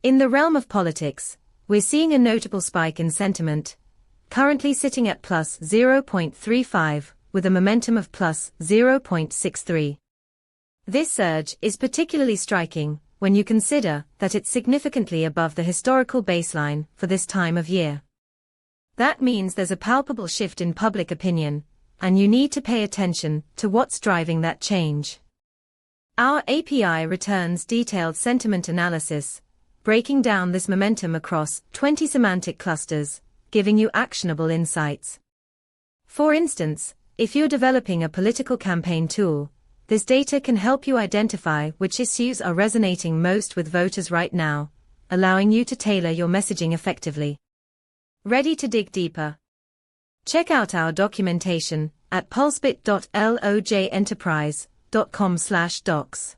In the realm of politics, we're seeing a notable spike in sentiment, currently sitting at plus 0.35, with a momentum of plus 0.63. This surge is particularly striking when you consider that it's significantly above the historical baseline for this time of year. That means there's a palpable shift in public opinion, and you need to pay attention to what's driving that change. Our API returns detailed sentiment analysis, breaking down this momentum across 20 semantic clusters, giving you actionable insights. For instance, if you're developing a political campaign tool, this data can help you identify which issues are resonating most with voters right now, allowing you to tailor your messaging effectively. Ready to dig deeper? Check out our documentation at pulsebit.lojenterprise.com/docs.